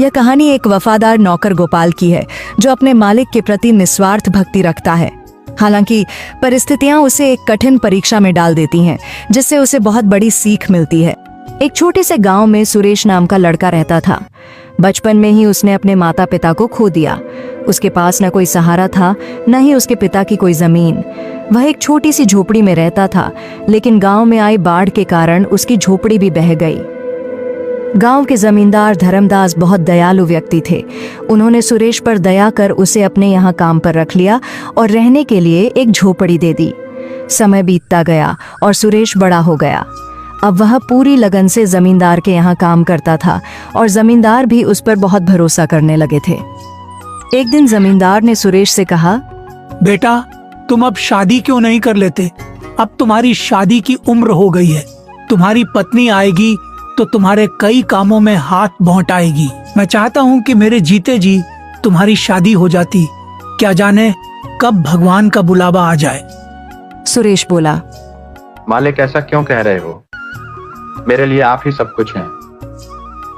यह कहानी एक वफादार नौकर गोपाल की है जो अपने मालिक के प्रति निस्वार्थ भक्ति रखता है। हालांकि परिस्थितियां उसे एक कठिन परीक्षा में डाल देती हैं, जिससे उसे बहुत बड़ी सीख मिलती है। एक छोटे से गांव में सुरेश नाम का लड़का रहता था। बचपन में ही उसने अपने माता पिता को खो दिया। उसके पास न कोई सहारा था, न ही उसके पिता की कोई जमीन। वह एक छोटी सी झोपड़ी में रहता था, लेकिन गांव में आई बाढ़ के कारण उसकी झोपड़ी भी बह गई। गांव के जमींदार धर्मदास बहुत दयालु व्यक्ति थे। उन्होंने सुरेश पर दया कर उसे अपने यहाँ काम पर रख लिया और रहने के लिए एक झोपड़ी दे दी। समय बीतता गया और सुरेश बड़ा हो गया। अब वह पूरी लगन से जमींदार के यहाँ काम करता था और जमींदार भी उस पर बहुत भरोसा करने लगे थे। एक दिन जमींदार ने सुरेश से कहा, बेटा, तुम अब शादी क्यों नहीं कर लेते? अब तुम्हारी शादी की उम्र हो गई है। तुम्हारी पत्नी आएगी तो तुम्हारे कई कामों में हाथ बौंटाएगी। मैं चाहता हूँ कि मेरे जीते जी तुम्हारी शादी हो जाती। क्या जाने कब भगवान का बुलावा आ जाए। सुरेश बोला, मालिक, ऐसा क्यों कह रहे हो? मेरे लिए आप ही सब कुछ हैं।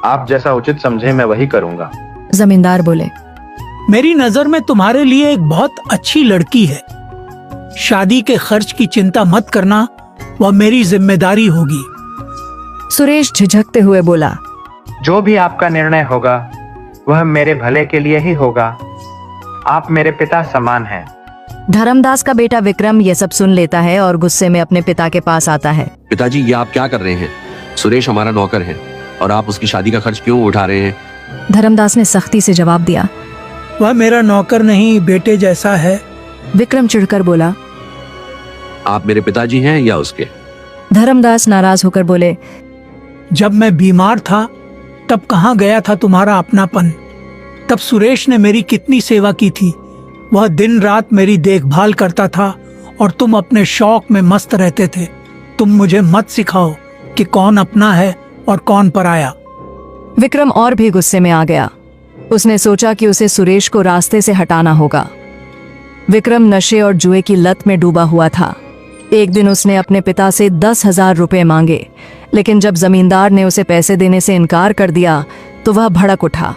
आप जैसा उचित समझे मैं वही करूँगा। जमींदार बोले, मेरी नजर में तुम्हारे लिए एक बहुत अच्छी लड़की है। शादी के खर्च की चिंता मत करना, वह मेरी जिम्मेदारी होगी। सुरेश झिझकते हुए बोला, जो भी आपका निर्णय होगा वह मेरे भले के लिए ही होगा। आप मेरे पिता समान हैं। धर्मदास का बेटा विक्रम यह सब सुन लेता है और गुस्से में अपने पिता के पास आता है। पिताजी, ये आप क्या कर रहे हैं? सुरेश हमारा नौकर है और आप उसकी शादी का खर्च क्यों उठा रहे हैं? धर्मदास ने सख्ती से जवाब दिया, वह मेरा नौकर नहीं, बेटे जैसा है। विक्रम चिढ़कर बोला, आप मेरे पिताजी हैं या उसके? धर्मदास नाराज होकर बोले, जब मैं बीमार था तब कहाँ गया था तुम्हारा अपनापन? तब सुरेश ने मेरी कितनी सेवा की थी। वह दिन रात मेरी देखभाल करता था और तुम अपने शौक में मस्त रहते थे। तुम मुझे मत सिखाओ कि कौन अपना है और कौन पराया। विक्रम और भी गुस्से में आ गया। उसने सोचा कि उसे सुरेश को रास्ते से हटाना होगा। विक्रम नशे और जुए की लत में डूबा हुआ था। एक दिन उसने अपने पिता से 10,000 रुपए मांगे, लेकिन जब जमींदार ने उसे पैसे देने से इनकार कर दिया तो वह भड़क उठा।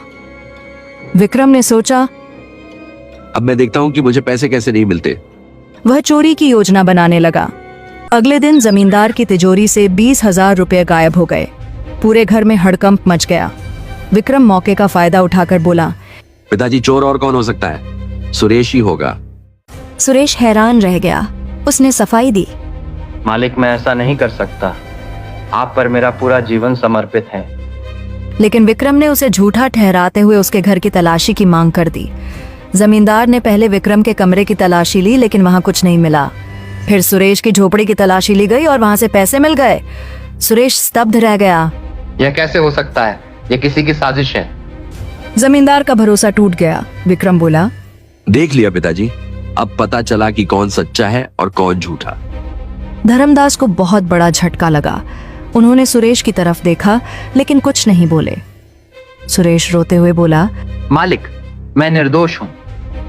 विक्रम ने सोचा, अब मैं देखता हूँ कि मुझे पैसे कैसे नहीं मिलते। वह चोरी की योजना बनाने लगा। अगले दिन जमींदार की तिजोरी से 20,000 रुपए गायब हो गए। पूरे घर में हड़कंप मच गया। विक्रम मौके का फायदा उठाकर बोला, पिताजी, चोर और कौन हो सकता है? सुरेश ही होगा। सुरेश हैरान रह गया। उसने सफाई दी, मालिक, मैं ऐसा नहीं कर सकता। आप पर मेरा पूरा जीवन समर्पित है। लेकिन विक्रम ने उसे झूठा ठहराते हुए उसके घर की तलाशी की मांग कर दी। जमींदार ने पहले विक्रम के कमरे की तलाशी ली, लेकिन वहां कुछ नहीं मिला। फिर सुरेश की झोपड़ी की तलाशी ली गई और वहां से पैसे मिल गए। सुरेश स्तब्ध रह गया। यह कैसे हो सकता है? यह किसी की साजिश है। जमींदार का भरोसा टूट गया। विक्रम बोला, देख लिया पिताजी, अब पता चला कि कौन सच्चा है और कौन झूठा। धर्मदास को बहुत बड़ा झटका लगा। उन्होंने सुरेश की तरफ देखा, लेकिन कुछ नहीं बोले। सुरेश रोते हुए बोला, मालिक, मैं निर्दोष हूँ।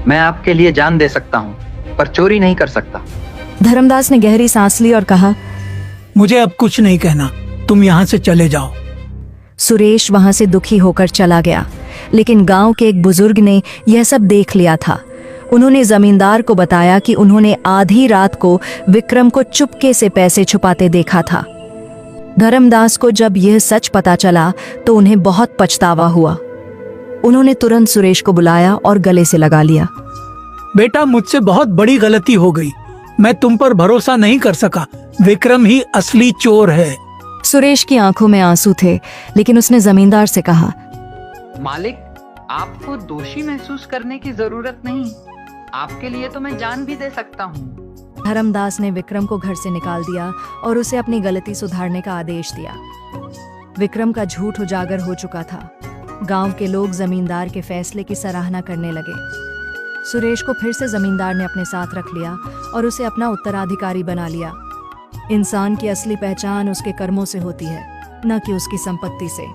मैं आपके लिए जान दे सकता हूँ, पर चोरी नहीं कर सकता। धर्मदास ने गहरी सांस ली और कहा, मुझे अब कुछ नहीं कहना, तुम यहाँ से चले जाओ। सुरेश वहां से दुखी होकर चला गया। लेकिन गांव के एक बुजुर्ग ने यह सब देख लिया था। उन्होंने जमींदार को बताया कि उन्होंने आधी रात को विक्रम को चुपके से पैसे छुपाते देखा था। धर्मदास को जब यह सच पता चला तो उन्हें बहुत पछतावा हुआ। उन्होंने तुरंत सुरेश को बुलाया और गले से लगा लिया। बेटा, मुझसे बहुत बड़ी गलती हो गई। मैं तुम पर भरोसा नहीं कर सका। विक्रम ही असली चोर है। सुरेश की आंखों में आंसू थे, लेकिन उसने जमींदार से कहा, मालिक, आपको दोषी महसूस करने की जरूरत नहीं। आपके लिए तो मैं जान भी दे सकता हूँ। धर्मदास ने विक्रम को घर से निकाल दिया और उसे अपनी गलती सुधारने का आदेश दिया। विक्रम का झूठ उजागर हो चुका था। गांव के लोग जमींदार के फैसले की सराहना करने लगे। सुरेश को फिर से जमींदार ने अपने साथ रख लिया और उसे अपना उत्तराधिकारी बना लिया। इंसान की असली पहचान उसके कर्मों से होती है, न कि उसकी संपत्ति से।